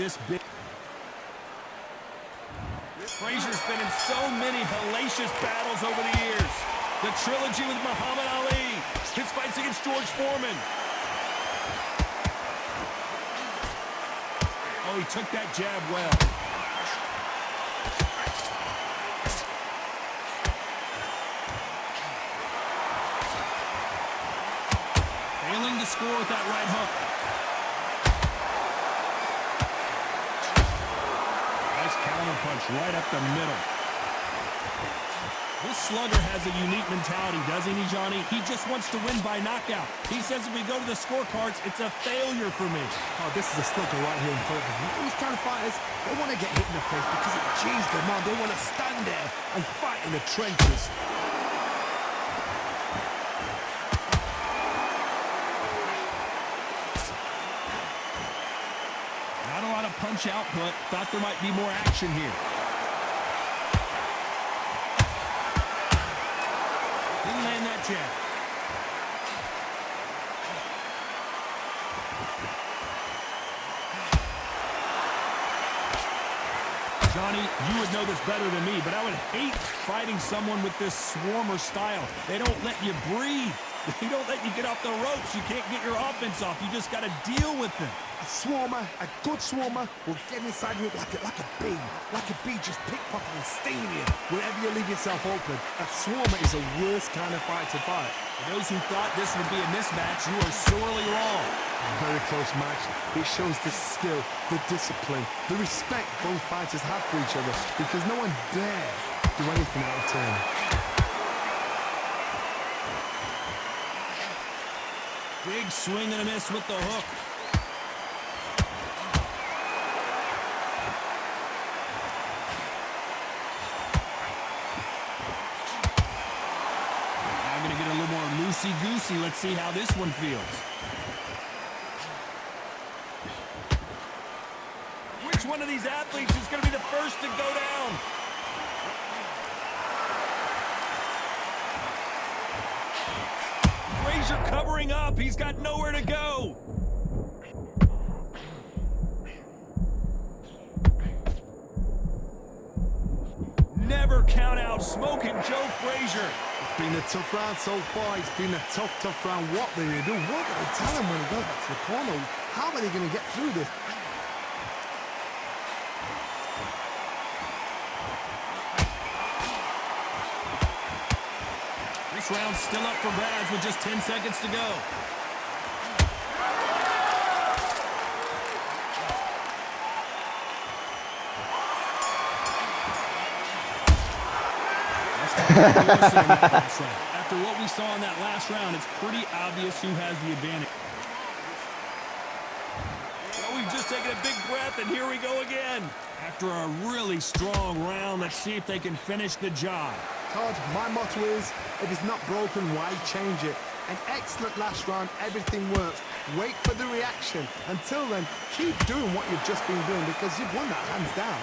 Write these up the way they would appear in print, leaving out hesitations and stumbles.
this big. Frazier's been in so many hellacious battles over the years. The trilogy with Muhammad Ali, his fights against George Foreman. Oh, he took that jab well. Failing to score with that right hook. Nice counter punch right up the middle. This slugger has a unique mentality, doesn't he, Johnny? He just wants to win by knockout. He says if we go to the scorecards, it's a failure for me. Oh, this is a slugger right here in front of him. These kind of fighters, they want to get hit in the face because it cheers them on. They want to stand there and fight in the trenches. Not a lot of punch output. Thought there might be more action here. Didn't land that jab. Johnny, you would know this better than me, but I would hate fighting someone with this swarmer style. They don't let you breathe. They don't let you get off the ropes. You can't get your offense off. You just got to deal with them. A swarmer, a good swarmer, will get inside you like a bee. Like a bee just pickpocketing and stinging you wherever you leave yourself open. A swarmer is the worst kind of fight to fight. For those who thought this would be a mismatch, you are sorely wrong. A very close match. It shows the skill, the discipline, the respect both fighters have for each other because no one dare do anything out of turn. Big swing and a miss with the hook. I'm going to get a little more loosey-goosey. Let's see how this one feels. Which one of these athletes is going to be the first to go down? Frazier covering up. He's got nowhere to go. Never count out smoking Joe Frazier. It's been a tough round so far. It's been a tough round. What do they do? What do they tell him when he goes back to the corner? How are they going to get through this? This round's still up for grabs with just 10 seconds to go. After what we saw in that last round, it's pretty obvious who has the advantage. Well, we've just taken a big breath, and here we go again. After a really strong round, let's see if they can finish the job. Todd, my motto is, if it's not broken, why change it? An excellent last round, everything works. Wait for the reaction. Until then, keep doing what you've just been doing because you've won that hands down.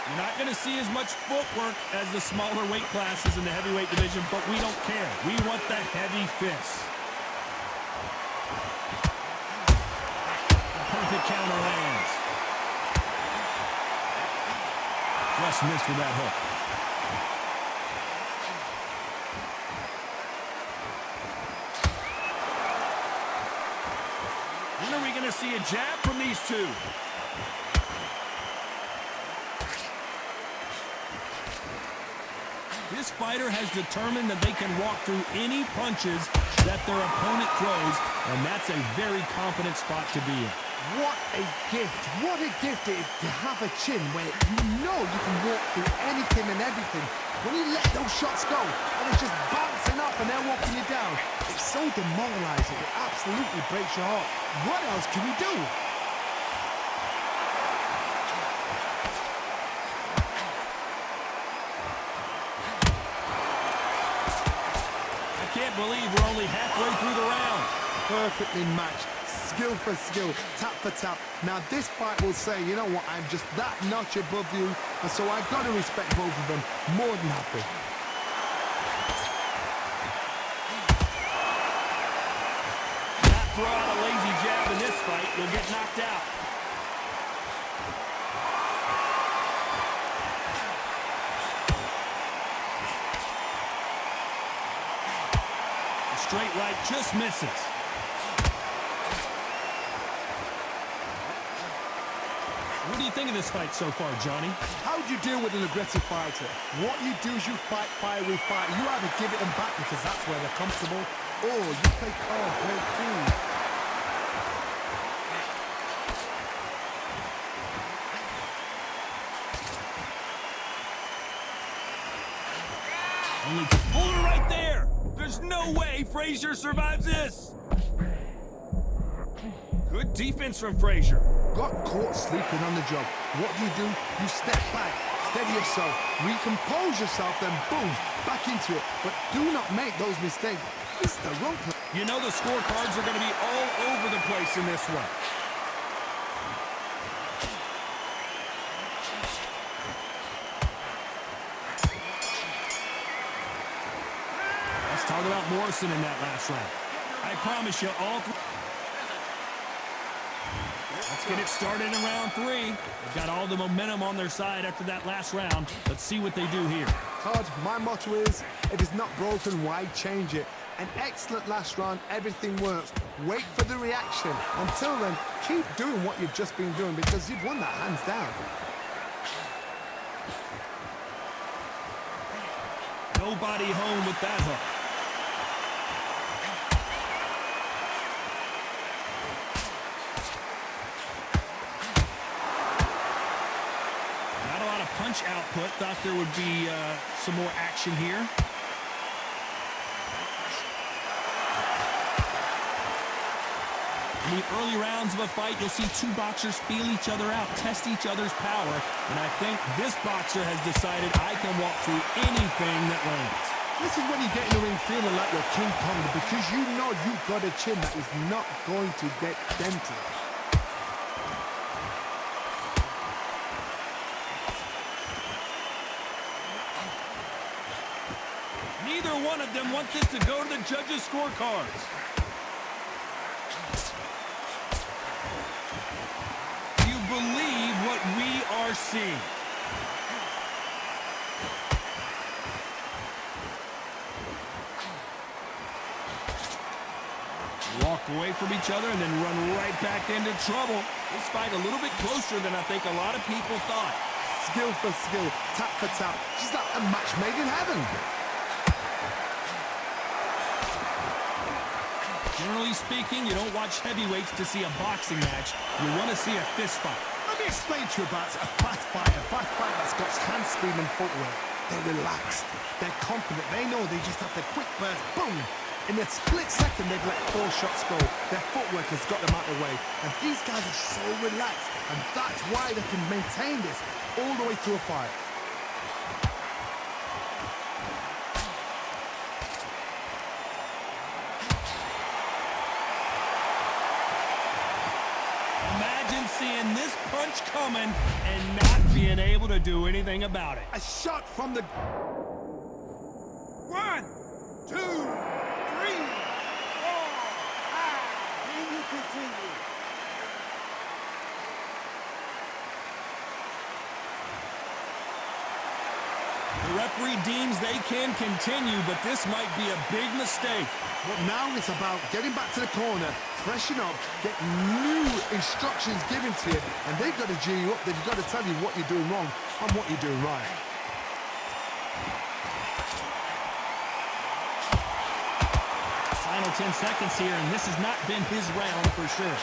You're not going to see as much footwork as the smaller weight classes in the heavyweight division, but we don't care. We want that heavy fist. Perfect counter lands. Just missed with that hook. When are we going to see a jab from these two? This fighter has determined that they can walk through any punches that their opponent throws, and that's a very confident spot to be in. What a gift. What a gift it is to have a chin where you know you can walk through anything and everything. When you let those shots go and it's just bouncing up and they're walking you down, it's so demoralizing. It absolutely breaks your heart. What else can you do? I can't believe we're only halfway through the round. Perfectly matched. Skill for skill, tap for tap. Now this fight will say, you know what, I'm just that notch above you, and so I've got to respect both of them more than happy. throw out a lazy jab in this fight, you'll get knocked out. The straight right just misses. What do you think of this fight so far, Johnny? How do you deal with an aggressive fighter? What you do is you fight, fiery fight. You either give it them back because that's where they're comfortable, or you play calm, play cool. Only to pull it right there. There's no way Frazier survives this. Good defense from Frazier. Got caught sleeping on the job. What do? You step back, steady yourself, recompose yourself, then boom, back into it. But do not make those mistakes. It's the rope. You know the scorecards are going to be all over the place in this one. Let's talk about Morrison in that last round. I promise you all three. Let's get it started in round 3. They've got all the momentum on their side after that last round. Let's see what they do here. Todd, my motto is, if it's not broken, why change it? An excellent last round, everything works. Wait for the reaction. Until then, keep doing what you've just been doing because you've won that hands down. Nobody home with that hook. Punch output. Thought there would be some more action here. In the early rounds of a fight, you'll see two boxers feel each other out, test each other's power, and I think this boxer has decided I can walk through anything that lands. This is when you get in the ring feeling like you're King Kong because you know you've got a chin that is not going to get dented. Neither one of them want this to go to the judges' scorecards. Do you believe what we are seeing? Walk away from each other and then run right back into trouble. This fight a little bit closer than I think a lot of people thought. Skill for skill, tap for tap. Just like a match made in heaven. Generally speaking, you don't watch heavyweights to see a boxing match. You want to see a fist fight. Let me explain to you about a fast fighter that's got hand speed and footwork. They're relaxed. They're confident. They know they just have the quick burst. Boom! In a split second, they've let 4 shots go. Their footwork has got them out of the way. And these guys are so relaxed. And that's why they can maintain this all the way through a fight. Seeing this punch coming and not being able to do anything about it. A shot from the... 1, 2, 3, 4, 5. Can you continue? The referee deems they can continue, but this might be a big mistake. But now it's about getting back to the corner, freshen up, get new instructions given to you, and they've got to G you up. They've got to tell you what you're doing wrong and what you're doing right. Final 10 seconds here, and this has not been his round for sure.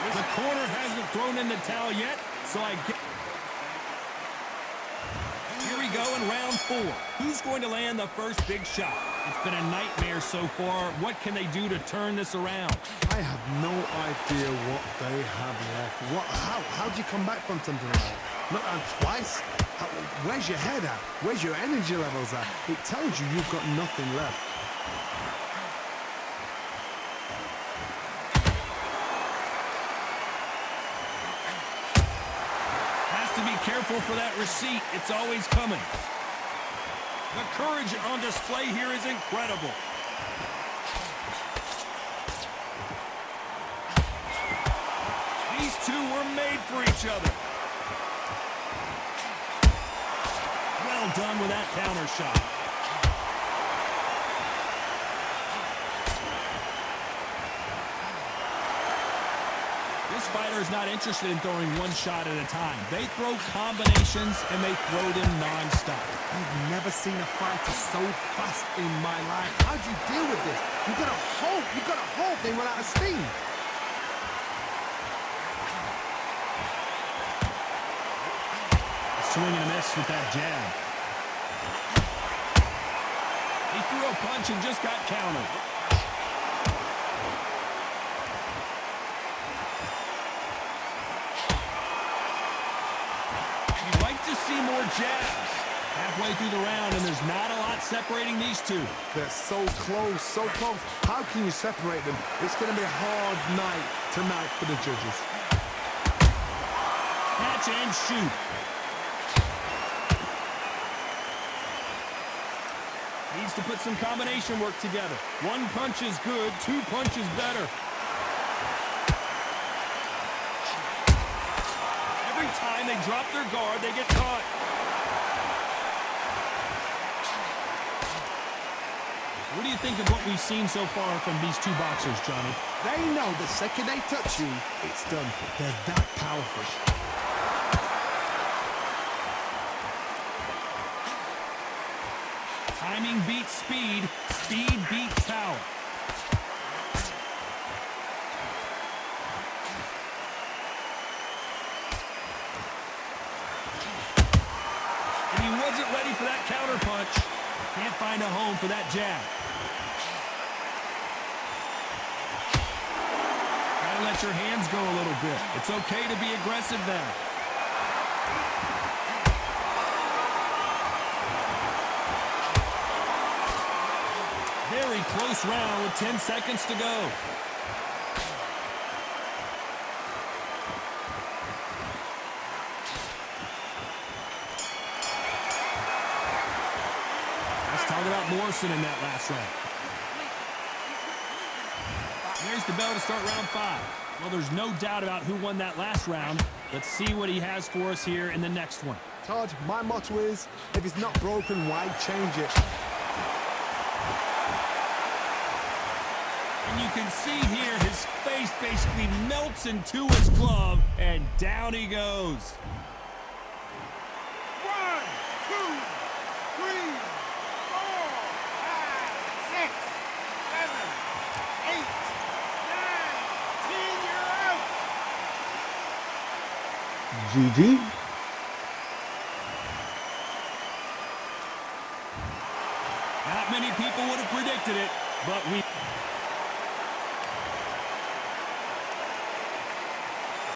The corner hasn't thrown in the towel yet, so I get... Here we go in round 4. Who's going to land the first big shot? It's been a nightmare so far. What can they do to turn this around? I have no idea what they have left. How do you come back from something like that? Not twice? Where's your head at? Where's your energy levels at? It tells you you've got nothing left. to be careful for that receipt. It's always coming. The courage on display here is incredible. These two were made for each other. Well done with that counter shot. This fighter is not interested in throwing one shot at a time. They throw combinations and they throw them non-stop. I've never seen a fighter so fast in my life. How do you deal with this? You've got to hope they run out of steam. Swing and a miss with that jab. He threw a punch and just got countered. You'd like to see more jabs. Halfway through the round, and there's not a lot separating these two. They're so close, so close. How can you separate them? It's going to be a hard night tonight for the judges. Catch and shoot. Needs to put some combination work together. One punch is good, two punches better. Every time they drop their guard, they get caught. What do you think of what we've seen so far from these two boxers, Johnny? They know the second they touch you, it's done. They're that powerful. Timing beats speed. Speed beats power. And he wasn't ready for that counter punch. Can't find a home for that jab. Gotta let your hands go a little bit. It's okay to be aggressive now. Very close round with 10 seconds to go. Let's talk about Morrison in that last round. There's the bell to start round 5. Well, there's no doubt about who won that last round. Let's see what he has for us here in the next one. Todd, my motto is, if it's not broken, why change it? And you can see here his face basically melts into his glove, and down he goes. 1, 2, 3, 4, 5, 6, 7, 8, 9, 10, you're out. GG. Not many people would have predicted it, but we